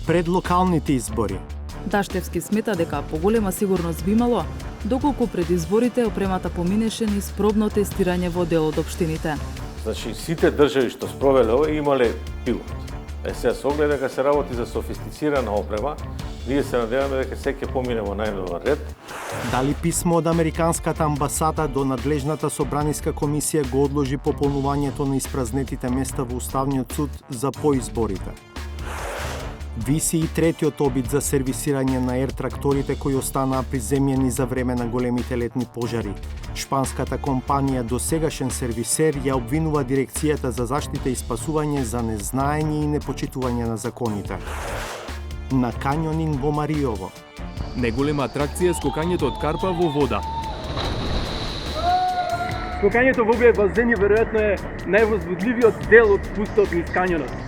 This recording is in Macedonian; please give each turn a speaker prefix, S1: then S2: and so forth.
S1: Пред локалните избори,
S2: Даштевски смета дека поголема сигурност би имало, доколку пред изборите опремата поминеше низ пробно тестирање во дел од општините.
S3: Значи, сите држави што спровеле ова имале пилот. Сега се огледа дека се работи за софистицирана опрема, ние се надеваме дека се ќе помине во најдобар ред.
S1: дали писмо од Американската амбасада до надлежната собраниска комисија го одложи пополнувањето на испразнетите места во Уставниот суд за поизборите. Виси и третиот обид за сервисирање на ер-тракторите кои останаа приземјени за време на големите летни пожари. Шпанската компанија досегашен сервисер ја обвинува Дирекцијата за заштита и спасување за незнаење и непочитување на законите. На кањонинг во Мариово.
S4: Неголема атракција е скокањето од карпа во вода.
S5: Скокањето во овие базени веројатно е највозбудливиот дел од пустот низ кањонот.